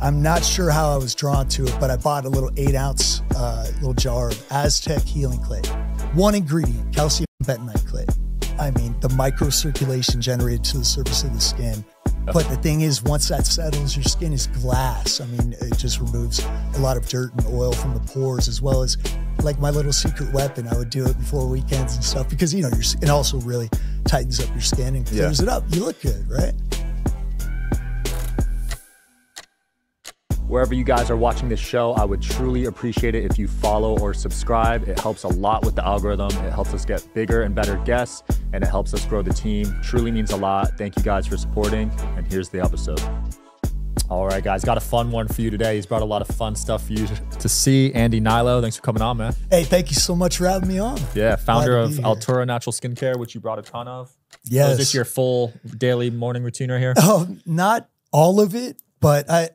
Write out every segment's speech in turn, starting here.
I'm not sure how I was drawn to it, but I bought a little 8-ounce little jar of Aztec healing clay. One ingredient, calcium bentonite clay. I mean, the microcirculation generated to the surface of the skin. But the thing is, once that settles, your skin is glass. I mean, it just removes a lot of dirt and oil from the pores, as well as like my little secret weapon. I would do it before weekends and stuff because, you know, it also really tightens up your skin and clears it up. You look good, right? Wherever you guys are watching this show, I would truly appreciate it if you follow or subscribe. It helps a lot with the algorithm. It helps us get bigger and better guests, and it helps us grow the team. Truly means a lot. Thank you guys for supporting, and here's the episode. All right, guys, got a fun one for you today. He's brought a lot of fun stuff for you to see. Andy Hnilo, thanks for coming on, man. Hey, thank you so much for having me on. Yeah, founder of Alitura Natural Skincare, which you brought a ton of. Yes. So is this your full daily morning routine right here? Oh, not all of it. But I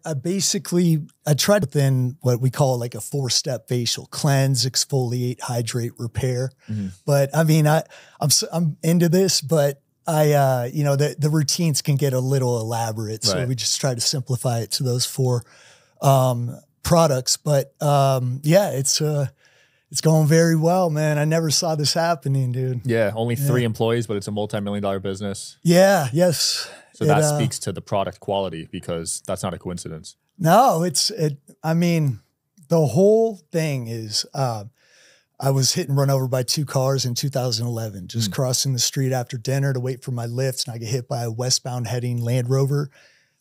tried within what we call like a 4-step facial: cleanse, exfoliate, hydrate, repair. But I mean, I'm into this, but you know, the routines can get a little elaborate. So we just try to simplify it to those 4 products. But yeah, it's going very well, man. I never saw this happening, dude. Yeah, only 3 employees, but it's a multi-million-dollar business. Yeah, yes. So that speaks to the product quality, because that's not a coincidence. No, I mean, the whole thing is, I was hit and run over by 2 cars in 2011, just crossing the street after dinner to wait for my lifts. And I get hit by a westbound heading Land Rover,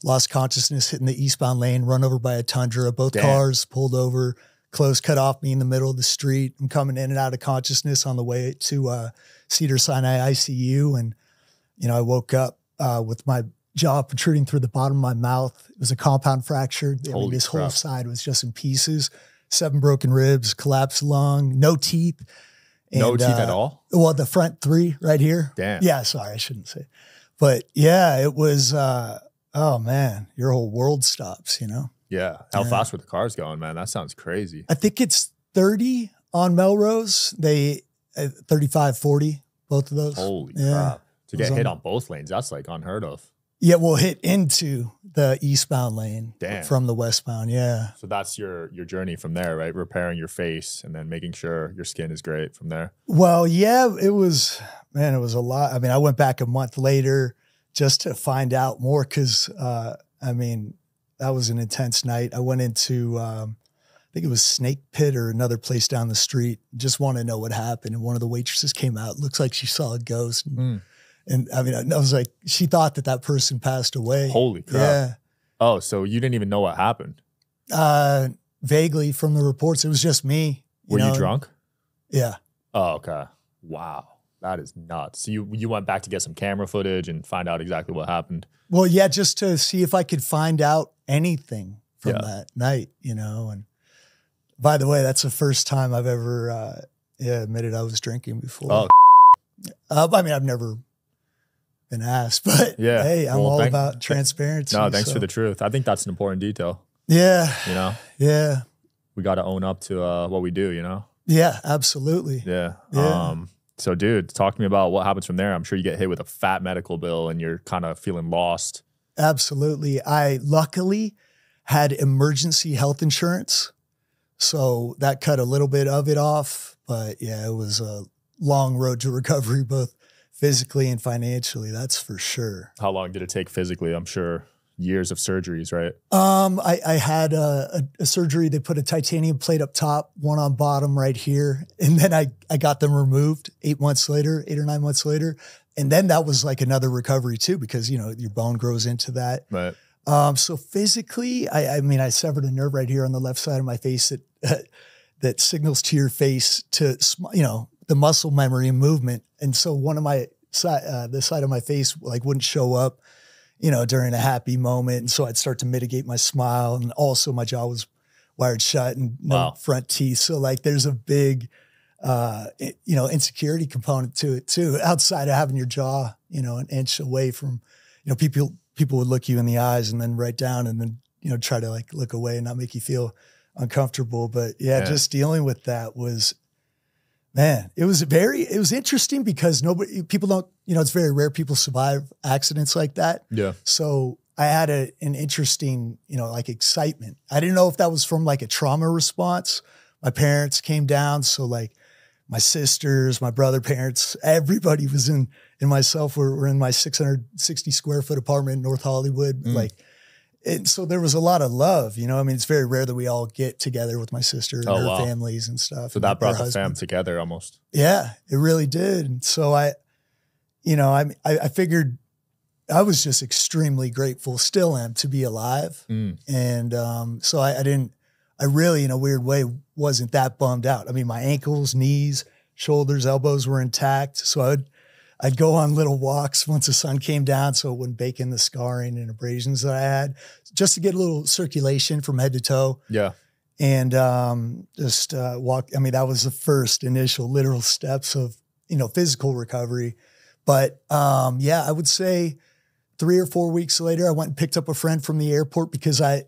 lost consciousness, hitting the eastbound lane, run over by a Tundra. Both cars pulled over, clothes cut off me in the middle of the street. I'm coming in and out of consciousness on the way to Cedars-Sinai ICU. And, you know, I woke up with my jaw protruding through the bottom of my mouth. It was a compound fracture. I mean, this whole side was just in pieces. 7 broken ribs, collapsed lung, no teeth. And, no teeth at all? Well, the front 3 right here. Damn. Yeah, sorry, I shouldn't say. But yeah, it was, oh man, your whole world stops, you know? Yeah. How fast were the cars going, man? That sounds crazy. I think it's 30 on Melrose. They 35, 40, both of those. Holy crap. To get hit on both lanes, that's like unheard of. Yeah, we'll hit into the eastbound lane from the westbound. Yeah. So that's your journey from there, right? Repairing your face and then making sure your skin is great from there. Well, yeah, it was a lot. I mean, I went back a month later just to find out more because, I mean, that was an intense night. I went into, I think it was Snake Pit or another place down the street. Just want to know what happened. And one of the waitresses came out. Looks like she saw a ghost. And I mean, I was like, she thought that person passed away. Holy crap. Yeah. Oh, so you didn't even know what happened? Vaguely from the reports. It was just me. Were you drunk? Yeah. Oh, okay. Wow. That is nuts. So you went back to get some camera footage and find out exactly what happened? Well, yeah, just to see if I could find out anything from that night, you know. And by the way, that's the first time I've ever admitted I was drinking before. Oh, I mean, I've never been asked, but hey, I'm all about transparency. No, thanks for the truth. I think that's an important detail. Yeah. You know? Yeah. We got to own up to what we do, you know? Yeah, absolutely. Yeah. So dude, talk to me about what happens from there. I'm sure you get hit with a fat medical bill and you're kind of feeling lost. Absolutely. I luckily had emergency health insurance. So that cut a little bit of it off, but yeah, it was a long road to recovery, both physically and financially, that's for sure. How long did it take physically? I'm sure years of surgeries, right? I had a surgery. They put a titanium plate up top, one on bottom right here. And then I got them removed 8 months later, 8 or 9 months later. And then that was like another recovery too, because, you know, your bone grows into that. Right. So physically, I mean, I severed a nerve right here on the left side of my face that signals to your face to, you know, the muscle memory and movement. And so one of my the side of my face like wouldn't show up, you know, during a happy moment. And so I'd start to mitigate my smile. And also my jaw was wired shut and no front teeth. So like there's a big, you know, insecurity component to it too, outside of having your jaw, you know, an inch away from, you know, people would look you in the eyes and then right down and then, you know, try to like look away and not make you feel uncomfortable. But yeah, just dealing with that was, man, it was interesting because people don't, you know, it's very rare people survive accidents like that. Yeah. So I had an interesting, like excitement. I didn't know if that was from like a trauma response. My parents came down. So like my sisters, my brother parents, everybody was in myself. We're in my 660 square foot apartment in North Hollywood. And so there was a lot of love, I mean, it's very rare that we all get together with my sister and her families and stuff. So that brought the fam together almost. Yeah, it really did. And so I figured I was just extremely grateful, still am, to be alive. And so I really, in a weird way, wasn't that bummed out. I mean, my ankles, knees, shoulders, elbows were intact. So I'd go on little walks once the sun came down so it wouldn't bake in the scarring and abrasions that I had, just to get a little circulation from head to toe. Yeah. And just walk. I mean, that was the first initial literal steps of, physical recovery. But I would say 3 or 4 weeks later, I went and picked up a friend from the airport because I'll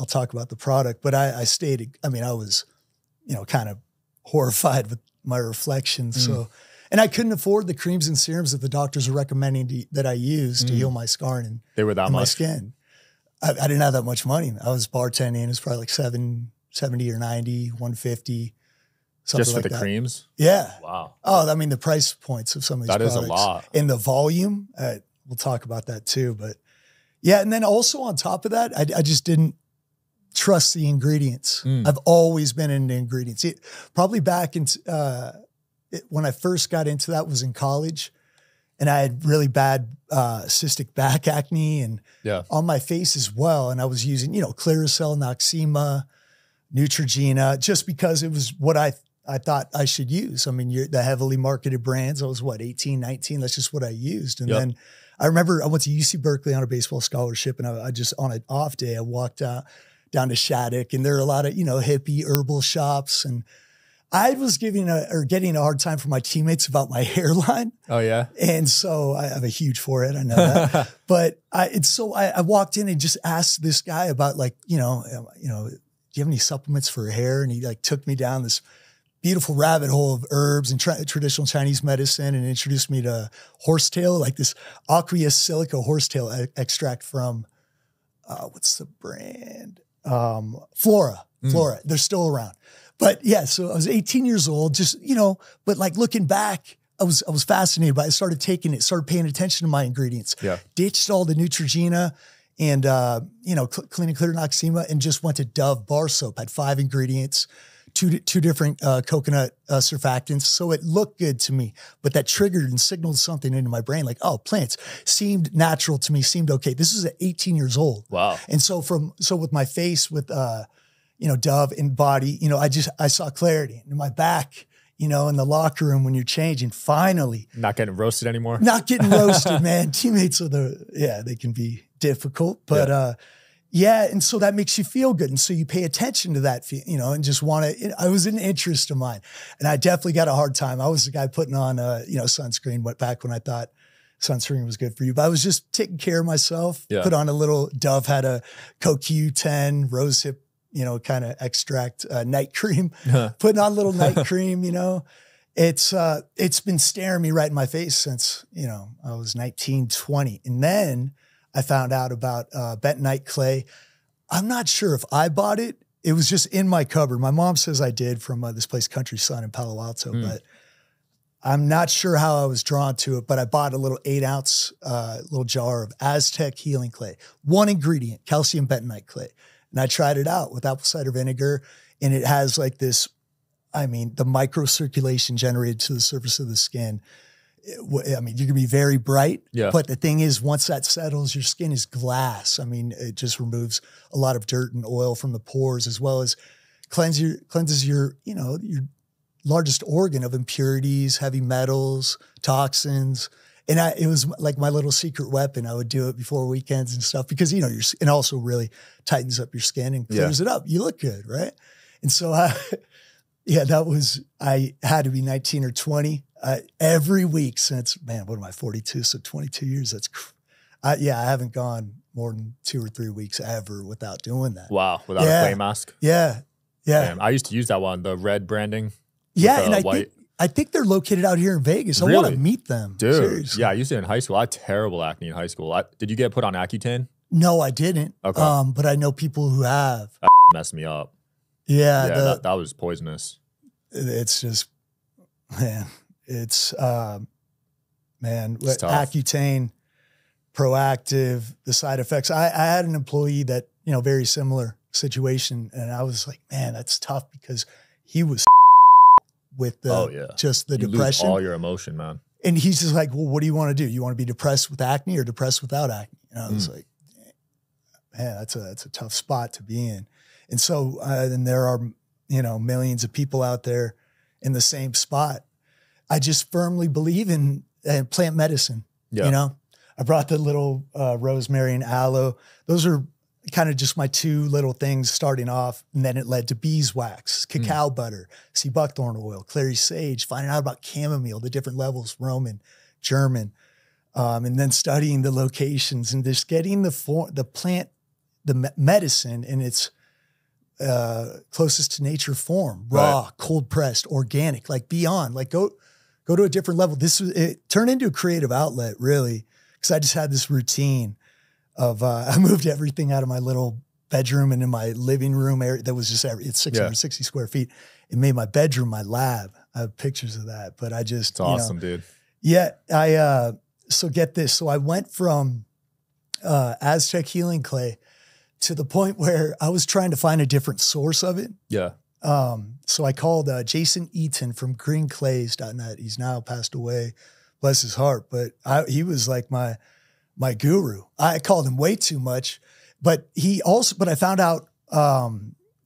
talk about the product, but I stayed, I was, kind of horrified with my reflections. So, and I couldn't afford the creams and serums that the doctors are recommending that I use to heal my scarring and they were that much. My skin. I didn't have that much money. I was bartending. It was probably like 70 or 90, 150. Just for the creams? Yeah. Wow. Oh, I mean, the price points of some of these products. That is a lot. And the volume, we'll talk about that too. But yeah, and then also on top of that, I just didn't trust the ingredients. I've always been into ingredients. Probably back in when I first got into that was in college, and I had really bad cystic back acne and on my face as well. And I was using, Clearasil, Noxema, Neutrogena, just because it was what I thought I should use. I mean, the heavily marketed brands, I was 18, 19. That's just what I used. And then I remember I went to UC Berkeley on a baseball scholarship, and I just, on an off day, I walked down to Shattuck, and there are a lot of, hippie herbal shops. And I was getting a hard time from my teammates about my hairline. Oh yeah. And so I have a huge forehead. I know that, but I walked in and just asked this guy about do you have any supplements for hair? And he took me down this beautiful rabbit hole of herbs and traditional Chinese medicine, and introduced me to horsetail, like this aqueous silica horsetail extract from, what's the brand? Flora. They're still around. But yeah, so I was 18 years old, just, but looking back, I was fascinated by it. I started taking it, started paying attention to my ingredients, ditched all the Neutrogena and, Clean and Clear Noxema, and just went to Dove bar soap. Had 5 ingredients, two different coconut surfactants. So it looked good to me, but that triggered and signaled something into my brain. plants seemed natural to me, seemed okay. This is at 18 years old. Wow. And so with my face, with, Dove and body, I saw clarity in my back, in the locker room when you're changing, finally. Not getting roasted anymore? Not getting roasted, man. Teammates they can be difficult, but, and so that makes you feel good. And so you pay attention to that, and just want to, I was an interest of mine, and I definitely got a hard time. I was the guy putting on, sunscreen back when I thought sunscreen was good for you, but I was just taking care of myself, put on a little Dove, had a CoQ10 rosehip, kind of extract, night cream, putting on a little night cream, it's been staring me right in my face since, I was 19, 20. And then I found out about bentonite clay. I'm not sure if I bought it. It was just in my cupboard. My mom says I did from this place, Country Sun in Palo Alto, but I'm not sure how I was drawn to it, but I bought a little 8-ounce little jar of Aztec healing clay. One ingredient, calcium bentonite clay. And I tried it out with apple cider vinegar, and it has the microcirculation generated to the surface of the skin. You can be very bright, but the thing is, once that settles, your skin is glass. It just removes a lot of dirt and oil from the pores, as well as cleanses your largest organ of impurities, heavy metals, toxins. And it was like my little secret weapon. I would do it before weekends and stuff because, and also really tightens up your skin and clears it up. You look good, right? And so, I had to be 19 or 20 every week since, what am I, 42? So 22 years. I haven't gone more than 2 or 3 weeks ever without doing that. Wow. Without a clay mask? Yeah. Yeah. Damn, I used to use that one, the red branding. Yeah. And I think I think they're located out here in Vegas. I want to meet them. Dude, seriously. yeah, I used to in high school. I had terrible acne in high school. Did you get put on Accutane? No, I didn't. Okay. But I know people who have. That messed me up. Yeah. That was poisonous. It's just, man, it's tough. Accutane, Proactive, the side effects. I had an employee that, you know, very similar situation. And I was like, man, that's tough because he was with the, just the depression. Lose all your emotion, man. And he's just like, well, what do you want to do? You want to be depressed with acne or depressed without acne? And I was like, man, that's a tough spot to be in. And so, and there are, you know, millions of people out there in the same spot. I just firmly believe in plant medicine. Yeah. You know, I brought the little rosemary and aloe. Those are kind of just my two little things starting off. And then it led to beeswax, cacao butter, sea buckthorn oil, clary sage, finding out about chamomile, the different levels, Roman, German, and then studying the locations and just getting the plant, the medicine in its closest to nature form, raw, cold pressed, organic, like beyond, like go to a different level. It turned into a creative outlet, really, because I just had this routine of, I moved everything out of my little bedroom and in my living room area that was just, it's 660 square feet. It made my bedroom my lab. I have pictures of that, but I just, it's awesome, dude. Yeah. So get this. So I went from Aztec healing clay to the point where I was trying to find a different source of it. Yeah. So I called Jason Eaton from greenclays.net. He's now passed away, bless his heart. But he was like my guru. I called him way too much, but I found out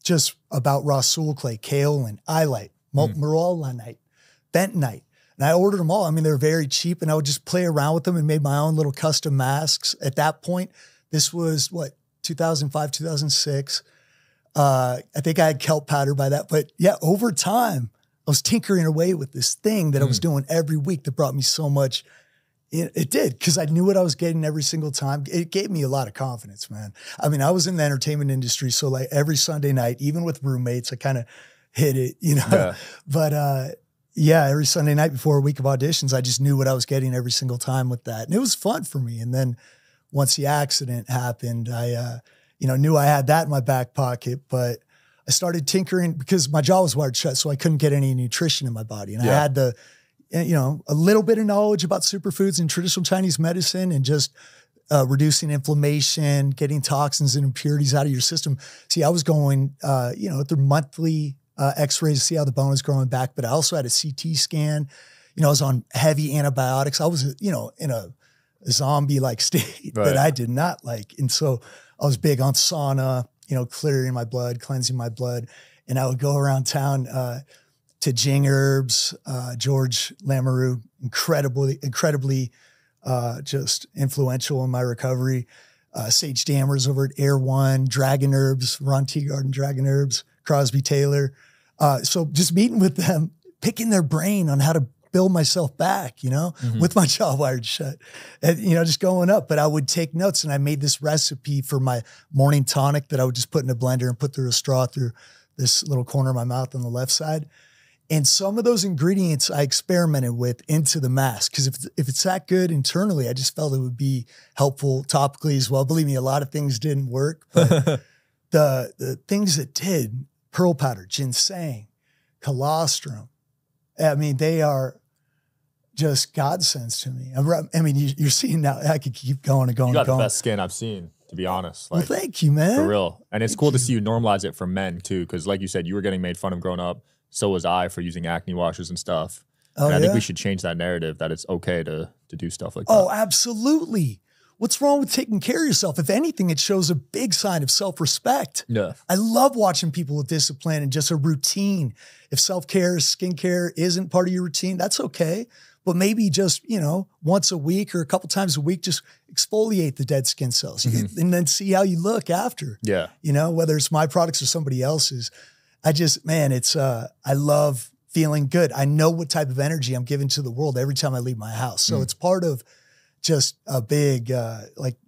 just about Rasul clay, kaolin, iolite, morolonite, bentonite. And I ordered them all. I mean, they're very cheap, and I would just play around with them and made my own little custom masks. At that point, this was 2005, 2006. I think I had kelp powder by that. But yeah, over time, I was tinkering away with this thing that I was doing every week that brought me so much. It did, because I knew what I was getting every single time. It gave me a lot of confidence, man. I mean, I was in the entertainment industry, so like every Sunday night, even with roommates, I kind of hit it, you know. Yeah. But yeah, every Sunday night before a week of auditions, I just knew what I was getting every single time with that. And it was fun for me. And then once the accident happened, I knew I had that in my back pocket, but I started tinkering because my jaw was wired shut, so I couldn't get any nutrition in my body. And I had a little bit of knowledge about superfoods and traditional Chinese medicine and just reducing inflammation, getting toxins and impurities out of your system. See, I was going, through monthly x-rays to see how the bone was growing back, but I also had a CT scan. I was on heavy antibiotics. I was, in a zombie-like state that I did not like. And so I was big on sauna, clearing my blood, cleansing my blood. And I would go around town to Jing Herbs, George Lamoureux, incredibly just influential in my recovery. Sage Dammers over at Air One, Dragon Herbs, Ron Teagarden, Dragon Herbs, Crosby Taylor. So just meeting with them, picking their brain on how to build myself back, with my jaw wired shut, and, just going up. But I would take notes, and I made this recipe for my morning tonic that I would just put in a blender and put through a straw through this little corner of my mouth on the left side. And some of those ingredients I experimented with into the mask, because if it's that good internally, I just felt it would be helpful topically as well. Believe me, a lot of things didn't work, but the things that did, pearl powder, ginseng, colostrum, I mean, they are just godsends to me. I mean, you're seeing now, I could keep going and going. You got the best skin I've seen, to be honest. Well, thank you, man. For real. And it's cool to see you normalize it for men too, because like you said, you were getting made fun of growing up. So was I for using acne washes and stuff. And I think we should change that narrative that it's okay to do stuff like that. Oh, absolutely. What's wrong with taking care of yourself? If anything, it shows a big sign of self-respect. Yeah. I love watching people with discipline and just a routine. If self-care, skincare isn't part of your routine, that's okay. But maybe just, once a week or a couple times a week, just exfoliate the dead skin cells and then see how you look after. Yeah. Whether it's my products or somebody else's. I love feeling good. I know what type of energy I'm giving to the world every time I leave my house. So it's part of just a big,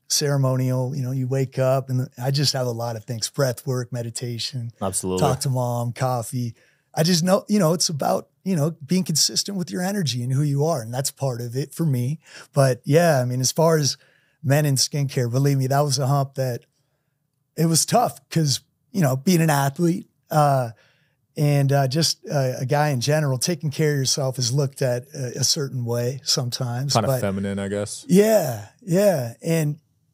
ceremonial, you wake up and I just have a lot of things, breath work, meditation, absolutely, talk to mom, coffee. I just know, it's about, being consistent with your energy and who you are. And that's part of it for me. But yeah, I mean, as far as men in skincare, believe me, that was a hump that it was tough because, being an athlete, and just a guy in general, taking care of yourself is looked at a certain way sometimes. Kind of feminine, I guess. Yeah, yeah.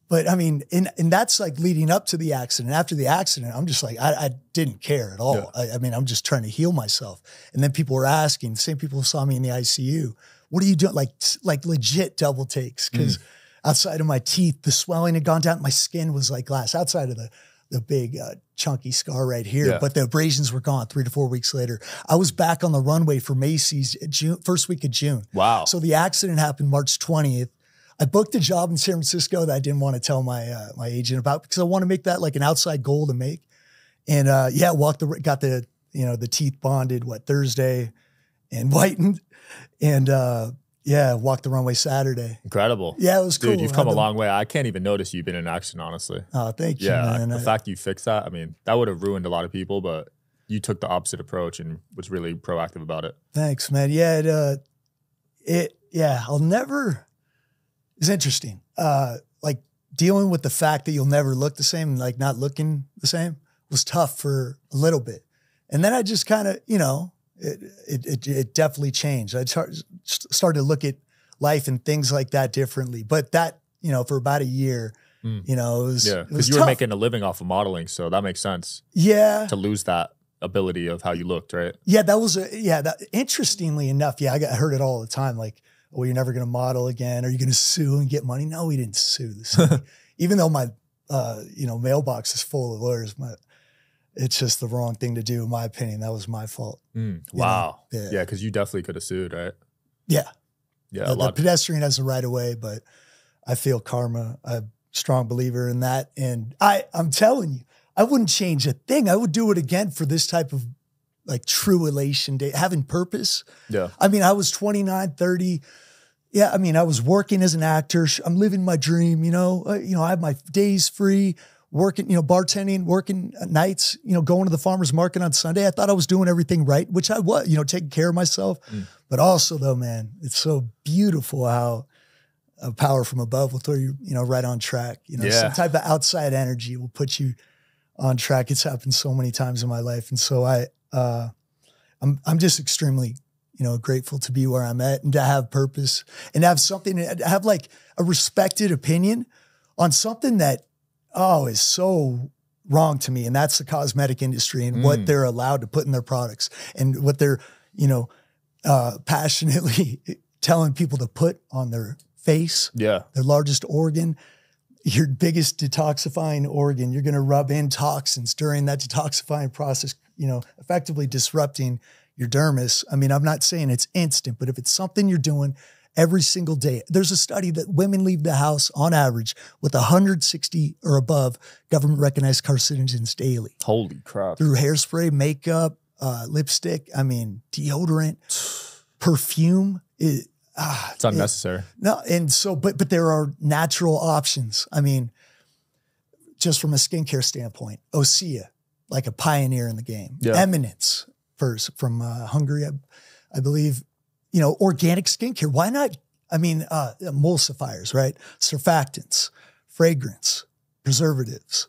But I mean, and that's like leading up to the accident. After the accident, I'm just like, I didn't care at all. Yeah. I mean, I'm just trying to heal myself. And then people were asking, the same people who saw me in the ICU, what are you doing? Like legit double takes. Because outside of my teeth, the swelling had gone down. My skin was like glass outside of the big chunky scar right here. Yeah. But the abrasions were gone 3 to 4 weeks later. I was back on the runway for Macy's first week of June. Wow. So the accident happened March 20th. I booked a job in San Francisco that I didn't want to tell my my agent about because I want to make that like an outside goal to make. And got the the teeth bonded Thursday and whitened, and walked the runway Saturday. Incredible. Yeah, it was cool. Dude, you've come a long way. I can't even notice you've been in action, honestly. Oh, thank you, man. The fact you fixed that, I mean, that would have ruined a lot of people, but you took the opposite approach and was really proactive about it. Thanks, man. Yeah, I'll never. It's interesting. Like dealing with the fact that you'll never look the same and like not looking the same was tough for a little bit. And then I just kind of, it definitely changed. I started to look at life and things like that differently. But that, for about a year, it was because you were making a living off of modeling. So that makes sense. Yeah. To lose that ability of how you looked, right? Yeah, that was, interestingly enough, I heard it all the time. Like, well, you're never going to model again. Are you going to sue and get money? No, we didn't sue the city. Even though my, mailbox is full of lawyers, it's just the wrong thing to do, in my opinion. That was my fault. Wow. Yeah, because you definitely could have sued, right? Yeah. Yeah. The pedestrian has the right of way, but I feel karma. I'm a strong believer in that. And I'm telling you, I wouldn't change a thing. I would do it again for this type of like true elation day, having purpose. Yeah. I mean, I was 29, 30. Yeah. I mean, I was working as an actor. I'm living my dream, I have my days free, working, bartending, working nights, going to the farmer's market on Sunday. I thought I was doing everything right, which I was, taking care of myself. But also though, man, it's so beautiful how a power from above will throw you, right on track. Some type of outside energy will put you on track. It's happened so many times in my life. And so I'm just extremely, grateful to be where I'm at and to have purpose and to have something, to have like a respected opinion on something that, is so wrong to me. And that's the cosmetic industry and what they're allowed to put in their products and what they're, passionately telling people to put on their face. Yeah. Their largest organ, your biggest detoxifying organ. You're going to rub in toxins during that detoxifying process, effectively disrupting your dermis. I mean, I'm not saying it's instant, but if it's something you're doing every single day, there's a study that women leave the house on average with 160 or above government recognized carcinogens daily. Holy crap. Through hairspray, makeup, lipstick, deodorant, perfume. It's unnecessary. And so, but there are natural options. I mean, just from a skincare standpoint, Osea, like a pioneer in the game. Yeah. Eminence from Hungary, I believe, organic skincare. Why not? Emulsifiers, right? Surfactants, fragrance, preservatives,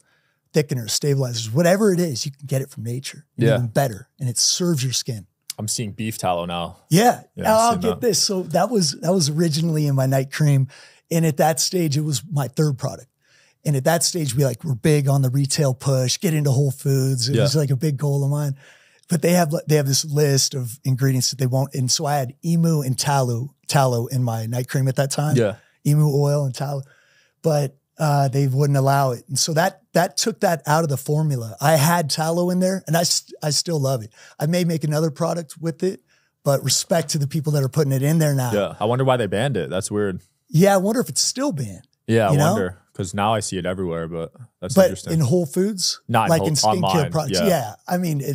thickeners, stabilizers, whatever it is, you can get it from nature. Even better. And it serves your skin. I'm seeing beef tallow now. Yeah. I'll get this. So that was originally in my night cream. And at that stage, it was my third product. And at that stage, we're big on the retail push, get into Whole Foods. It was like a big goal of mine. But they have this list of ingredients that they won't. And so I had emu and tallow in my night cream at that time. Yeah. Emu oil and tallow. But they wouldn't allow it. And so that took that out of the formula. I had tallow in there and I still love it. I may make another product with it, but respect to the people that are putting it in there now. Yeah. I wonder why they banned it. That's weird. Yeah. I wonder if it's still banned. Yeah. I wonder. Because now I see it everywhere, but that's interesting. In Whole Foods? Not like in skincare online, products. Yeah.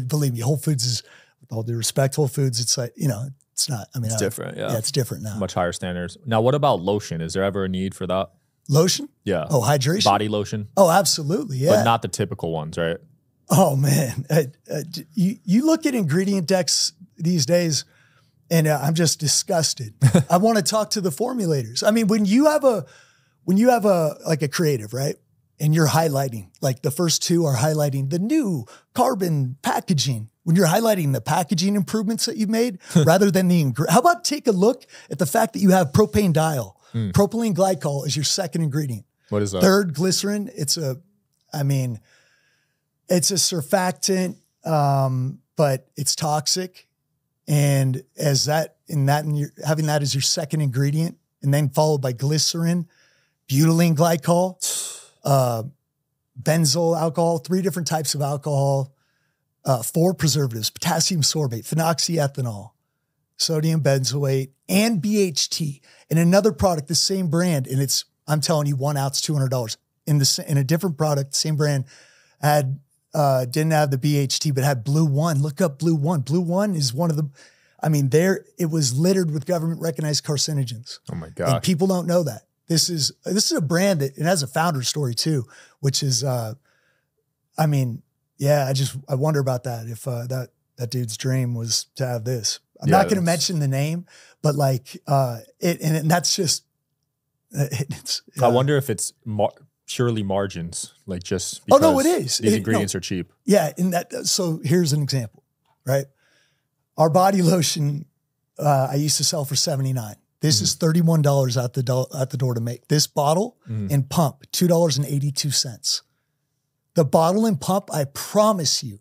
Believe me, Whole Foods is, with all due respect, Whole Foods, it's like, it's not. It's different. Yeah. It's different now. Much higher standards. Now, what about lotion? Is there ever a need for that? Lotion? Yeah. Oh, hydration? Body lotion? Oh, absolutely. Yeah. But not the typical ones, right? Oh man, you look at ingredient decks these days, and I'm just disgusted. I want to talk to the formulators. I mean, when you have a like a creative, right? And you're highlighting, like the first two are highlighting the new carbon packaging. When you're highlighting the packaging improvements that you've made rather than how about take a look at the fact that you have propane diol. Propylene glycol is your second ingredient. What is that? Third, glycerin. It's a surfactant, but it's toxic. And having that as your second ingredient, and then followed by glycerin, butylene glycol, benzyl alcohol, 3 different types of alcohol, 4 preservatives, potassium sorbate, phenoxyethanol, sodium benzoate, and BHT. In another product, the same brand, and I'm telling you, 1 ounce, $200. In a different product, same brand, didn't have the BHT, but had Blue One. Look up Blue One. Blue One is one of the, it was littered with government recognized carcinogens. Oh my God. And people don't know that. This is a brand that it has a founder story too, which is, I wonder about that. If that dude's dream was to have this, I'm not going to mention the name, but and that's just, I wonder if it's purely margins, like just because it is. These ingredients are cheap. Yeah. So here's an example, right? Our body lotion, I used to sell for $79. This is $31 at the door to make. This bottle and pump, $2.82. The bottle and pump, I promise you,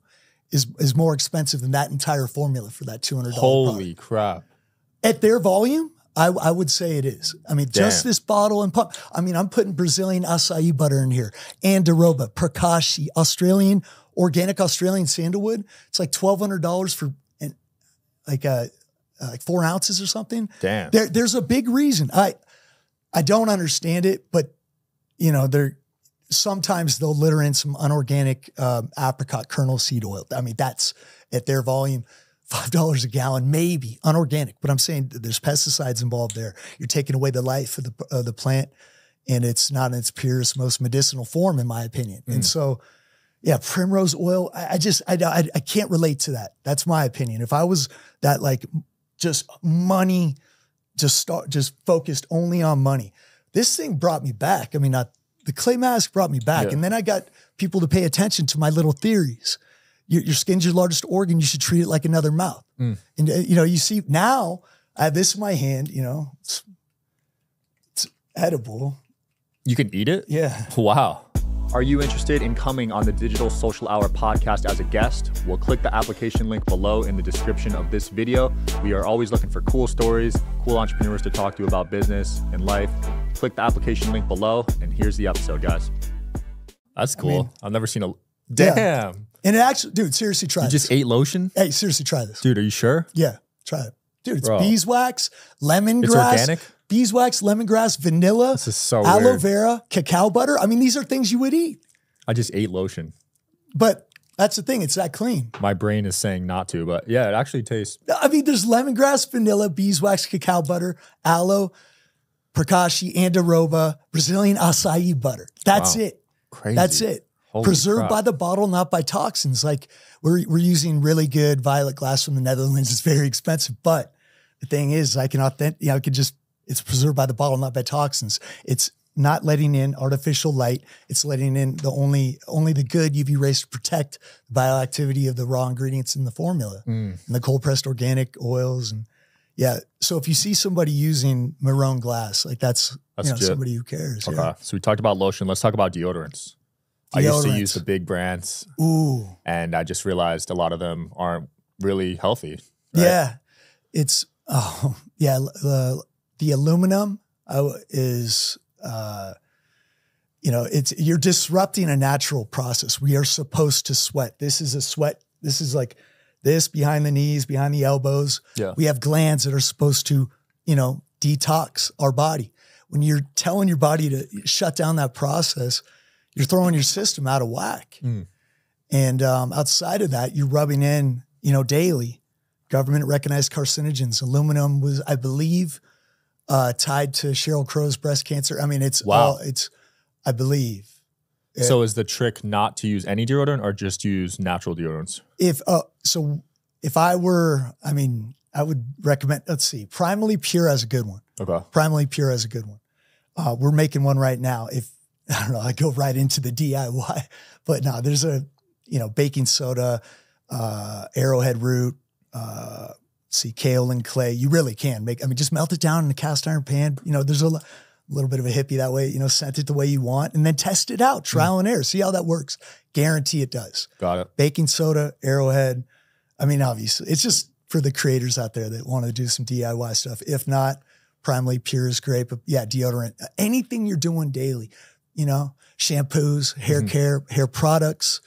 is more expensive than that entire formula for that $200 Holy product. crap. At their volume, I would say it is. Just this bottle and pump. I'm putting Brazilian acai butter in here, Andiroba, Prakashi, organic Australian sandalwood. It's like $1,200 for like 4 ounces or something. Damn. There's a big reason. I don't understand it, but sometimes they'll litter in some unorganic apricot kernel seed oil. That's at their volume, $5 a gallon, maybe unorganic. But I'm saying there's pesticides involved there. You're taking away the life of the plant, and it's not in its purest, most medicinal form, in my opinion. And so, yeah, primrose oil. I can't relate to that. That's my opinion. If I was that just money, just focused only on money, this thing brought me back. The clay mask brought me back. Yeah. And then I got people to pay attention to my little theories. Your skin's your largest organ. You should treat it like another mouth. And, you see now I have this in my hand, it's edible. You can eat it? Yeah. Wow. Are you interested in coming on the Digital Social Hour podcast as a guest? Well, click the application link below in the description of this video. We are always looking for cool stories, cool entrepreneurs to talk to about business and life. Click the application link below, and here's the episode, guys. That's cool. I've never seen a... Damn. Yeah. And it actually, dude, seriously try this. You just ate lotion? Hey, seriously try this. Dude, are you sure? Yeah, try it. Dude, it's beeswax, lemongrass. It's organic? Beeswax, lemongrass, vanilla, this is so aloe weird. vera, cacao butter. These are things you would eat. I just ate lotion. But that's the thing. It's that clean. My brain is saying not to, but yeah, it actually tastes. There's lemongrass, vanilla, beeswax, cacao butter, aloe, Prakashi, Andiroba, Brazilian acai butter. That's it. Crazy. That's it. Holy Preserved crap. by the bottle, not by toxins. Like we're using really good violet glass from the Netherlands. It's very expensive, but the thing is, it's preserved by the bottle, not by toxins. It's not letting in artificial light. It's letting in only the good UV rays to protect the bioactivity of the raw ingredients in the formula and the cold pressed organic oils. And yeah, so if you see somebody using maroon glass, that's somebody who cares. Okay. Yeah. So we talked about lotion. Let's talk about deodorants. I used to use the big brands. Ooh. And I just realized a lot of them aren't really healthy. Right? Yeah. It's, the aluminum is, you're disrupting a natural process. We are supposed to sweat. This is a sweat. This is like this behind the knees, behind the elbows. Yeah. We have glands that are supposed to, detox our body. When you're telling your body to shut down that process, you're throwing your system out of whack. And outside of that, you're rubbing in, daily government recognized carcinogens. Aluminum was, I believe, tied to Sheryl Crow's breast cancer. I believe So is the trick not to use any deodorant or just use natural deodorants? If I were, I mean, I would recommend, let's see, Primally Pure has a good one. Okay. Primally Pure has a good one. We're making one right now. If, I don't know, I go right into the DIY, but no, there's baking soda, arrowhead root, kaolin clay. You really can just melt it down in a cast iron pan. There's a little bit of a hippie that way, scent it the way you want and then test it out, trial and error, see how that works. Guarantee it does. Got it. Baking soda, arrowhead. Obviously it's just for the creators out there that want to do some DIY stuff. If not, Primally Pure is great, but yeah, deodorant, anything you're doing daily, shampoos, hair care, hair products,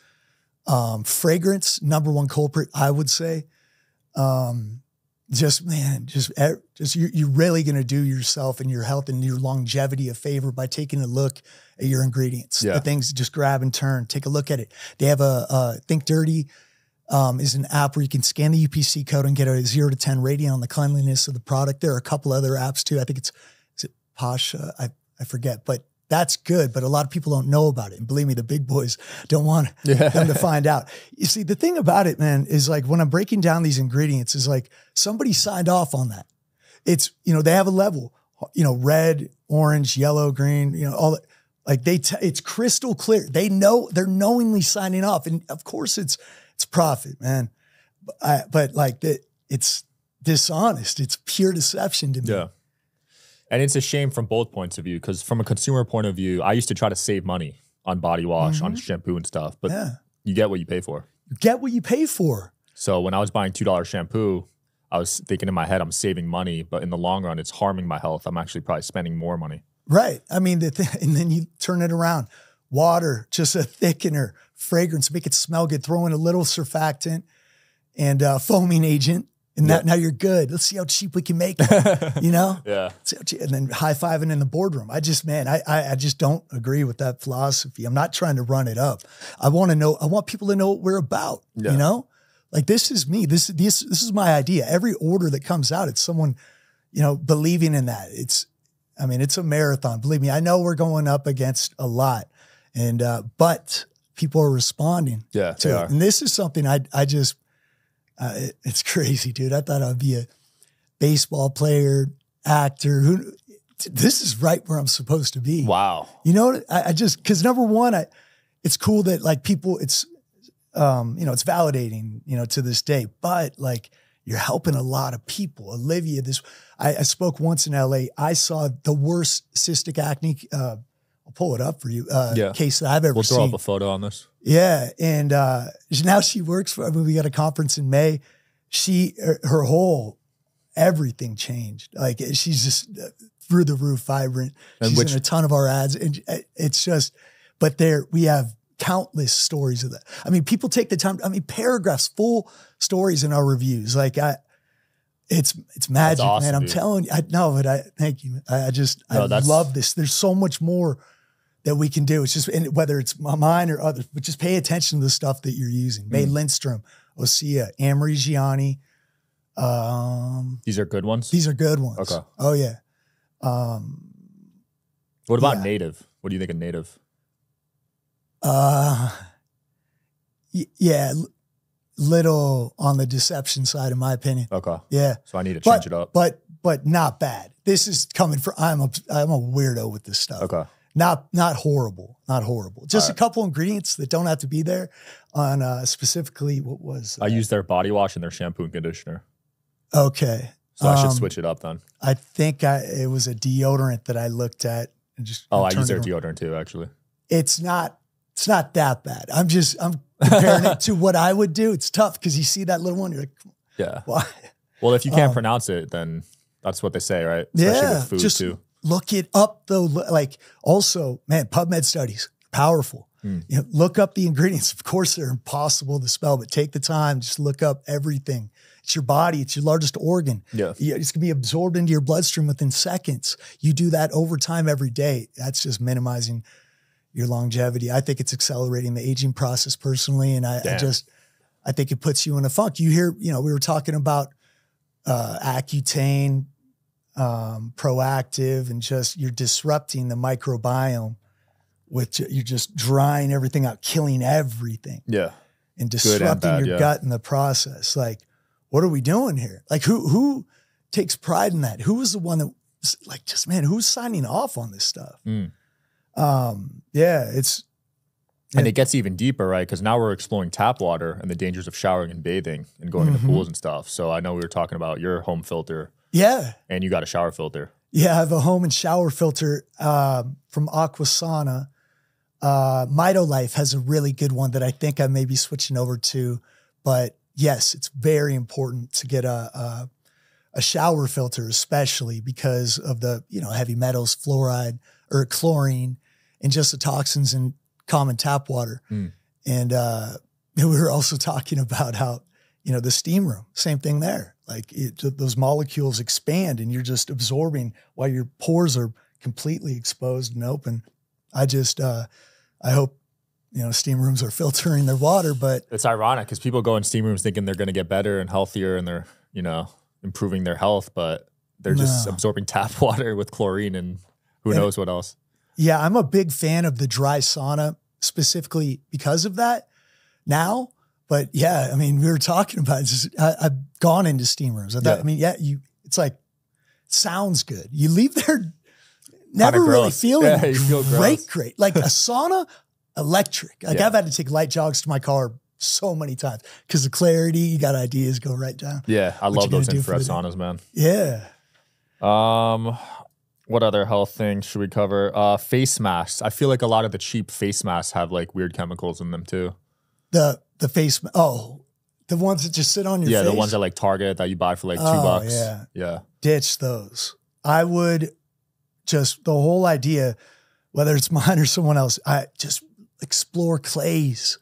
fragrance, number one culprit, I would say. You're really going to do yourself and your health and your longevity a favor by taking a look at your ingredients. Yeah. The things, just grab and turn, take a look at it. They have a Think Dirty, is an app where you can scan the UPC code and get a 0 to 10 rating on the cleanliness of the product. There are a couple other apps too. I think is it Pasha? I forget, but that's good. But a lot of people don't know about it. And believe me, the big boys don't want them to find out. You see, the thing about it, man, is like when I'm breaking down these ingredients is like somebody signed off on that. It's, they have a level, red, orange, yellow, green, all that. Like it's crystal clear. They're knowingly signing off. And of course it's profit, man. But it's dishonest. It's pure deception to me. Yeah. And it's a shame from both points of view, because from a consumer point of view, I used to try to save money on body wash, on shampoo and stuff, but you get what you pay for. You get what you pay for. So when I was buying $2 shampoo, I was thinking in my head, I'm saving money, but in the long run, it's harming my health. I'm actually probably spending more money. Right. And then you turn it around. Water, just a thickener, fragrance, make it smell good. Throw in a little surfactant and foaming agent. And now you're good. Let's see how cheap we can make it, Yeah. And then high-fiving in the boardroom. I just don't agree with that philosophy. I'm not trying to run it up. I want people to know what we're about, Like this is me. This is my idea. Every order that comes out, it's someone, believing in that. It's a marathon. Believe me, I know we're going up against a lot. And but people are responding to it. And this is something it's crazy, dude. I thought I'd be a baseball player, actor. This is right where I'm supposed to be. Wow. Because number one, it's cool that like people, it's validating, to this day, but like you're helping a lot of people. Olivia, I spoke once in LA. I saw the worst cystic acne, I'll pull it up for you, case that I've ever seen. We'll throw up a photo on this. Yeah. And now she works we got a conference in May. Her whole, everything changed. Like she's just through the roof vibrant. She's in a ton of our ads. And it's just, but we have countless stories of that. People take the time, paragraphs, full stories in our reviews. Like it's magic, awesome, man. I'm telling you, thank you. I love this. There's so much more that we can do. It's just, and whether it's mine or others, but just pay attention to the stuff that you're using. May Lindstrom, Osea, Amory Gianni. These are good ones? These are good ones. Okay. Oh yeah. What about Native? What do you think of Native? Little on the deception side, in my opinion. Okay. Yeah. So I need to change it up. But not bad. This is coming from, I'm a weirdo with this stuff. Okay. Not horrible. Not horrible. Just a couple ingredients that don't have to be there on specifically what was. I use their body wash and their shampoo and conditioner. Okay. So I should switch it up then. I think it was a deodorant that I looked at and just. I use their deodorant too, actually. It's not that bad. I'm comparing it to what I would do. It's tough because you see that little one, you're like, yeah. Why? Well, if you can't pronounce it, then that's what they say, right? Especially with food too. Look it up though. Like also, man, PubMed studies, powerful. Look up the ingredients. Of course, they're impossible to spell, but take the time. Just look up everything. It's your body. It's your largest organ. Yeah. It's going to be absorbed into your bloodstream within seconds. You do that over time every day. That's just minimizing your longevity. I think it's accelerating the aging process personally. And I think it puts you in a funk. You hear, we were talking about Accutane, Proactive, and just you're disrupting the microbiome which you're just drying everything out, killing everything. Yeah. And disrupting your gut in the process. Like, what are we doing here? Like, who takes pride in that? Who was the one that was like, just, man, who's signing off on this stuff? Yeah, and it gets even deeper, right? Because now we're exploring tap water and the dangers of showering and bathing and going into pools and stuff. So I know we were talking about your home filter. Yeah. And you got a shower filter. Yeah, I have a home and shower filter from Aquasana. Mitolife has a really good one that I think I may be switching over to. But yes, it's very important to get a shower filter, especially because of the, heavy metals, fluoride or chlorine, and just the toxins in common tap water. And we were also talking about how, the steam room, same thing there. Like those molecules expand and you're just absorbing while your pores are completely exposed and open. I hope, steam rooms are filtering their water, but it's ironic because people go in steam rooms thinking they're going to get better and healthier and they're, improving their health, but they're just absorbing tap water with chlorine and who knows what else. Yeah. I'm a big fan of the dry sauna specifically because of that now. But yeah, I mean, we were talking about it. I've gone into steam rooms. It's like, sounds good. You leave there never really feeling great. Like a sauna, electric. Like I've had to take light jogs to my car so many times because the clarity, you got ideas go right down. Yeah, I love those infrared saunas, man. Yeah. What other health things should we cover? Face masks. I feel like a lot of the cheap face masks have like weird chemicals in them too. The ones that just sit on your face? Yeah, the ones at like Target that you buy for like $2. Yeah. Yeah. Ditch those. I would just, the whole idea, whether it's mine or someone else, I just explore clays.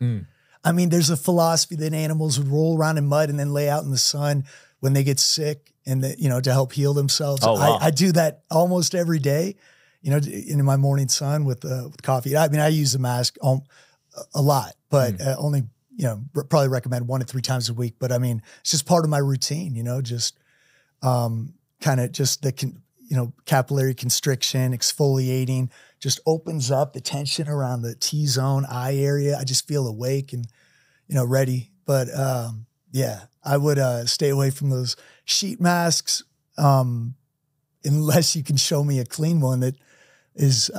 I mean, there's a philosophy that animals would roll around in mud and then lay out in the sun when they get sick and to help heal themselves. Oh, wow. I do that almost every day, in my morning sun with coffee. I mean, I use the mask a lot, but only, probably recommend 1 to 3 times a week. But I mean, it's just part of my routine, just kind of just the, capillary constriction, exfoliating, just opens up the tension around the T-zone eye area. I just feel awake and, ready. But yeah, I would stay away from those sheet masks unless you can show me a clean one that is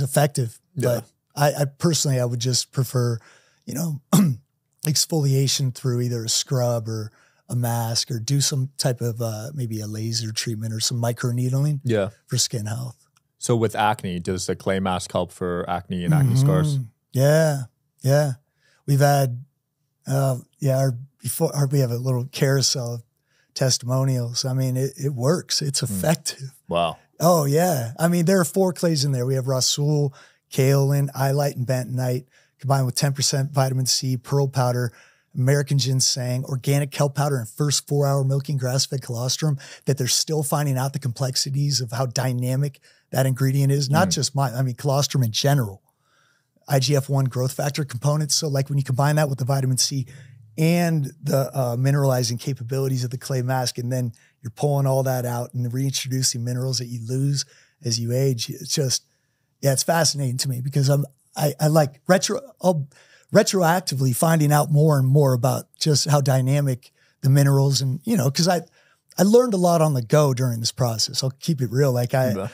effective. Yeah. But I personally, I would just prefer, exfoliation through either a scrub or a mask or do some type of maybe a laser treatment or some microneedling for skin health. So with acne, does the clay mask help for acne and acne scars? Yeah. Yeah. We've had, we have a little carousel of testimonials. I mean, it works. It's effective. Wow. Oh yeah. I mean, there are 4 clays in there. We have Rasul, kaolin, eyelite, and bentonite combined with 10% vitamin C, pearl powder, American ginseng, organic kelp powder, and first 4-hour milking grass-fed colostrum, that they're still finding out the complexities of how dynamic that ingredient is. Not just colostrum in general, IGF-1 growth factor components. So like when you combine that with the vitamin C and the mineralizing capabilities of the clay mask, and then you're pulling all that out and reintroducing minerals that you lose as you age. It's just, it's fascinating to me because I like retroactively finding out more and more about just how dynamic the minerals and, cause I learned a lot on the go during this process. I'll keep it real. Like when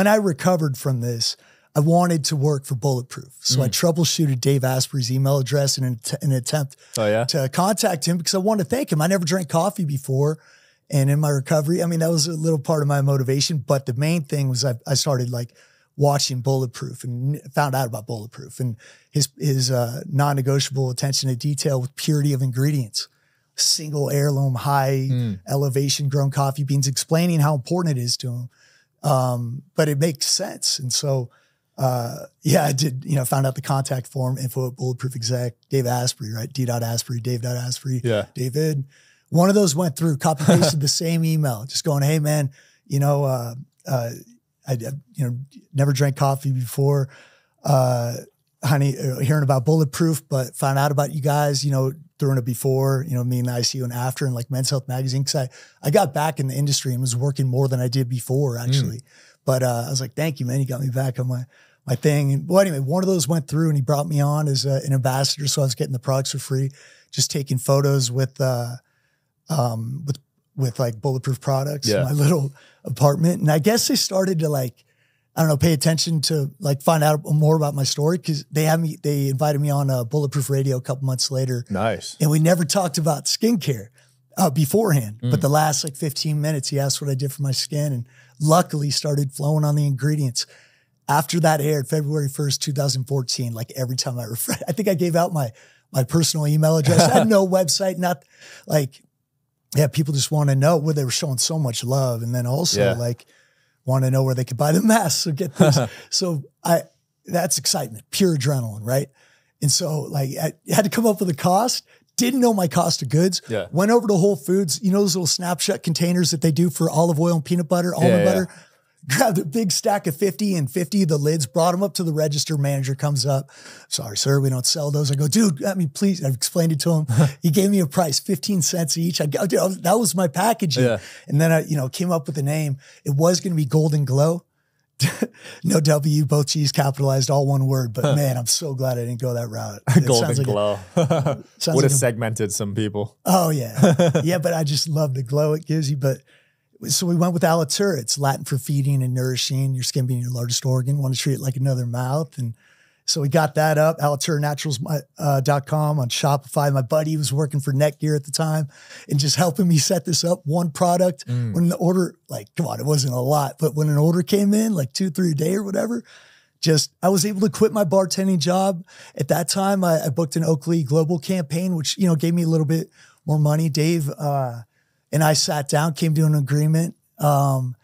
I recovered from this, I wanted to work for Bulletproof. So I troubleshooted Dave Asprey's email address in an attempt to contact him because I wanted to thank him. I never drank coffee before. And in my recovery, I mean, that was a little part of my motivation, but the main thing was I started like watching Bulletproof and found out about Bulletproof and his non-negotiable attention to detail with purity of ingredients, single heirloom, high elevation grown coffee beans, explaining how important it is to him. But it makes sense. And so, I did, found out the contact form, info at Bulletproof exec, Dave Asprey, right? D.Asprey, Dave.Asprey, David. One of those went through, copy pasted the same email, just going, hey man, I never drank coffee before, honey, hearing about Bulletproof, but found out about you guys, during a before, me and the ICU and after, and like Men's Health Magazine. Cause I got back in the industry and was working more than I did before actually. But I was like, thank you, man. You got me back on my thing. And well, anyway, one of those went through and he brought me on as an ambassador. So I was getting the products for free, just taking photos with like bulletproof products in my little apartment. And I guess they started to like, I don't know, pay attention to like find out more about my story because they invited me on Bulletproof Radio a couple months later. Nice. And we never talked about skincare beforehand. But the last like 15 minutes, he asked what I did for my skin and luckily started flowing on the ingredients. After that aired, February 1st, 2014, like every time I refresh, I think I gave out my personal email address. I had no website, not like, people just want to know where they were showing so much love. And then also like, want to know where they could buy the mask. So get this. So that's excitement, pure adrenaline, right? And so like I had to come up with a cost, didn't know my cost of goods, went over to Whole Foods, you know, those little snapshot containers that they do for olive oil and peanut butter, almond butter, grabbed a big stack of 50 and 50 of the lids, brought them up to the register. Manager comes up. Sorry, sir, we don't sell those. I go, dude, I mean, please. I explained it to him. He gave me a price, 15 cents each. That was my packaging. Yeah. And then I, came up with a name. It was going to be Golden Glow. No W, both G's capitalized, all one word. But man, I'm so glad I didn't go that route. Golden Glow. Would have segmented some people. Oh yeah. Yeah, but I just love the glow it gives you. But so we went with Alitura. It's Latin for feeding and nourishing, your skin being your largest organ. Want to treat it like another mouth. And so we got that up, AlituraNaturals.com on Shopify. My buddy was working for Netgear at the time and just helping me set this up. One product. When the order, like, come on, it wasn't a lot, but when an order came in, like 2-3 a day or whatever, I was able to quit my bartending job. At that time, I booked an Oakley global campaign, which, gave me a little bit more money. Dave, and I sat down, came to an agreement. And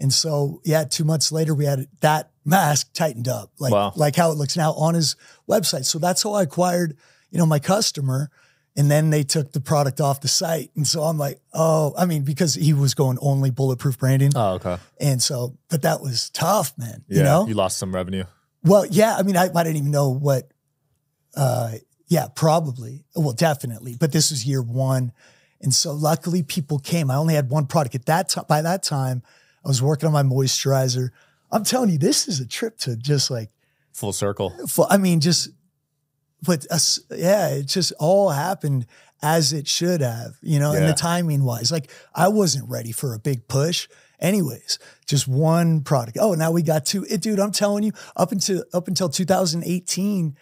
so, 2 months later, we had that mask tightened up, like how it looks now on his website. So that's how I acquired, my customer. And then they took the product off the site. And so I'm like, because he was going only bulletproof branding. Oh, okay. And so, but that was tough, man. Yeah, you lost some revenue. Well, yeah. I mean, I didn't even know what, probably. Well, definitely. But this was year one. And so luckily people came. I only had one product at that time. By that time, I was working on my moisturizer. I'm telling you, this is a trip to just like full circle. it just all happened as it should have, and the timing wise, like I wasn't ready for a big push anyways, just one product. Oh, now we got two. Dude, I'm telling you, up until 2018,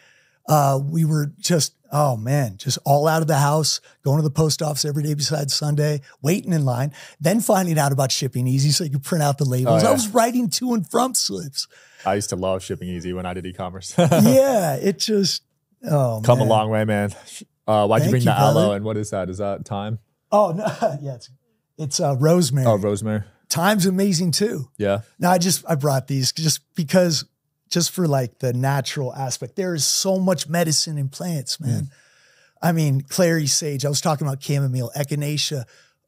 we were just all out of the house, going to the post office every day besides Sunday, waiting in line, then finding out about Shipping Easy so you could print out the labels. I was writing to and from slips. I used to love Shipping Easy when I did e-commerce. It just, come a long way, man. Why'd you bring the aloe and what is that? Is that thyme? Oh, no. Yeah, it's rosemary. Oh, rosemary. Thyme's amazing too. Yeah. No, I brought these just for like the natural aspect. There is so much medicine in plants, man. I mean, clary sage, I was talking about chamomile, echinacea.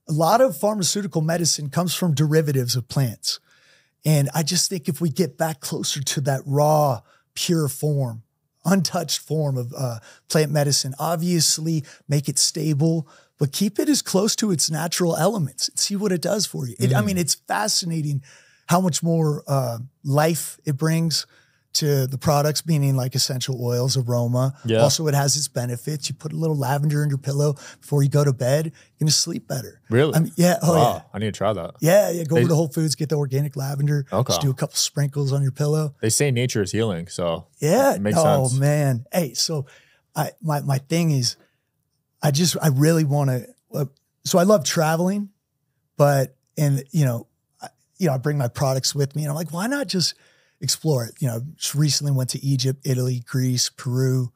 A lot of pharmaceutical medicine comes from derivatives of plants. And I just think if we get back closer to that raw, pure form, untouched form of plant medicine, obviously make it stable, but keep it as close to its natural elements and see what it does for you. It's fascinating how much more life it brings to the products, meaning like essential oils, aroma. Yeah. Also, it has its benefits. You put a little lavender in your pillow before you go to bed, you're going to sleep better. Really? Yeah. Oh, wow. yeah. I need to try that. Yeah. Go over to Whole Foods, get the organic lavender. Okay. Just do a couple sprinkles on your pillow. They say nature is healing, so it makes sense. Oh, man. Hey, so my thing is, I really want to, so I love traveling, but, I bring my products with me and I'm like, why not just explore it? Just recently went to Egypt, Italy, Greece, Peru,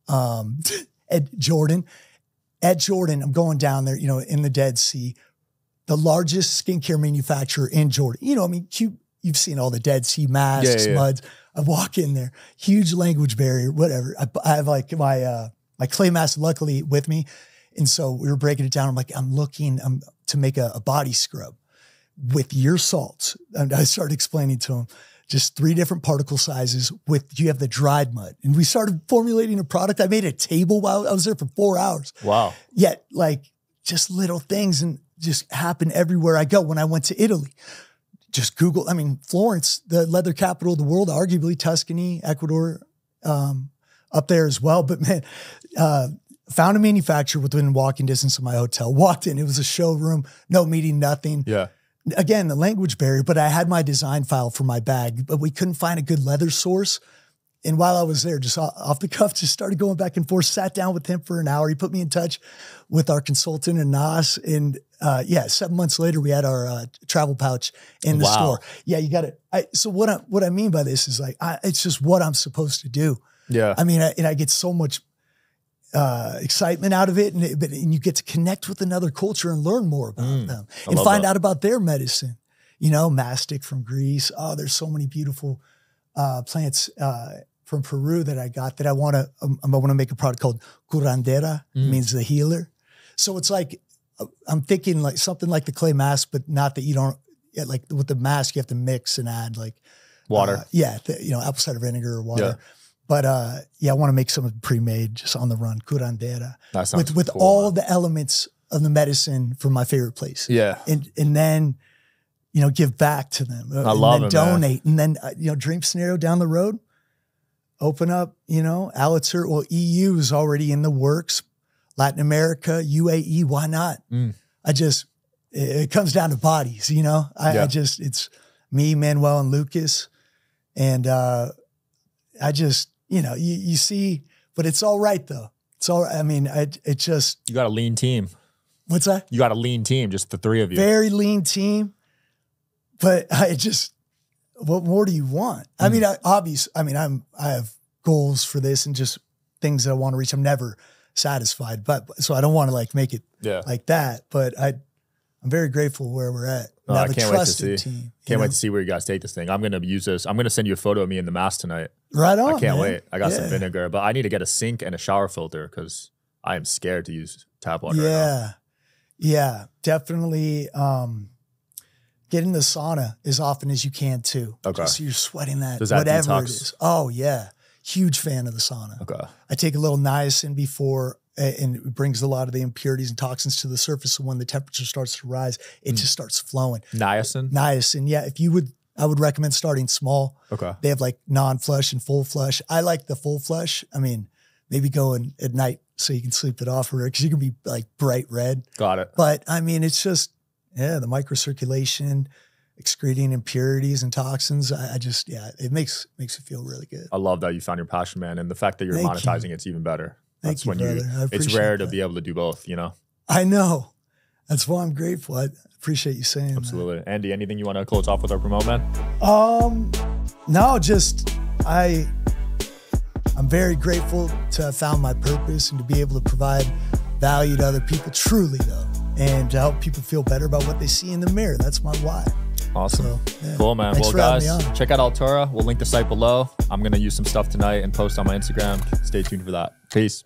at Jordan. At Jordan, I'm going down there, in the Dead Sea, the largest skincare manufacturer in Jordan. You've seen all the Dead Sea masks, muds. I walk in there, huge language barrier, whatever. I have like my clay mask luckily with me. And so we were breaking it down. I'm like, I'm looking to make a body scrub with your salts. And I started explaining to him just 3 different particle sizes you have the dried mud. And we started formulating a product. I made a table while I was there for 4 hours. Wow. Yet like just little things and just happen everywhere I go. When I went to Italy, just Google, I mean, Florence, the leather capital of the world, arguably Tuscany, Ecuador, up there as well. But man, found a manufacturer within walking distance of my hotel, walked in, it was a showroom, no meeting, nothing. Yeah. Again, the language barrier, but I had my design file for my bag, but we couldn't find a good leather source. And while I was there, just off the cuff, just started going back and forth, sat down with him for an hour. He put me in touch with our consultant and Nas. And 7 months later, we had our travel pouch in the store. Yeah, you got it. So what I mean by this is like, it's just what I'm supposed to do. Yeah. I mean, I get so much excitement out of it, and you get to connect with another culture and learn more about them and find out about their medicine. You know, mastic from Greece. Oh, there's so many beautiful plants from Peru that I got that I want to make a product called curandera, means the healer. So it's like, I'm thinking like something like the clay mask, but not that you don't, like with the mask, you have to mix and add like water. Apple cider vinegar or water. Yeah. But I want to make something pre-made just on the run, curandera, with cool, all the elements of the medicine from my favorite place. Yeah. And then, give back to them. I love it, donate. Man. And then, dream scenario down the road, open up, Alitura. Well, EU is already in the works. Latin America, UAE, why not? It comes down to bodies, it's me, Manuel, and Lucas. And you see, but it's all right though. It's all right. I mean, you got a lean team. What's that? You got a lean team, just the three of you. Very lean team. But what more do you want? I mean, I have goals for this and just things that I want to reach. I'm never satisfied, so I don't want to like make it like that. But I'm very grateful where we're at. I can't wait to see. Can't wait to see where you guys take this thing. I'm going to use this. I'm going to send you a photo of me in the mask tonight. Right on. I can't wait. I got some vinegar, but I need to get a sink and a shower filter because I am scared to use tap water. Yeah. Right now. Yeah, definitely. Get in the sauna as often as you can too. Okay. Just so you're sweating that, whatever detox? It is. Oh yeah. Huge fan of the sauna. Okay. I take a little niacin before, and it brings a lot of the impurities and toxins to the surface. So when the temperature starts to rise, it just starts flowing. Niacin? Niacin. Yeah. I would recommend starting small. Okay. They have like non-flush and full flush. I like the full flush. I mean, maybe go in at night so you can sleep it off because you can be like bright red. Got it. But I mean, it's just, the microcirculation, excreting impurities and toxins. It makes it feel really good. I love that you found your passion, man. And the fact that you're monetizing it's even better. That's when it's rare to be able to do both, I know. That's why I'm grateful. I appreciate you saying that. Absolutely. Andy, anything you want to close off with or promote, man? No, I'm very grateful to have found my purpose and to be able to provide value to other people, truly though, and to help people feel better about what they see in the mirror. That's my why. Awesome. Cool, man. Well, guys, check out Alitura. We'll link the site below. I'm going to use some stuff tonight and post on my Instagram. Stay tuned for that. Peace.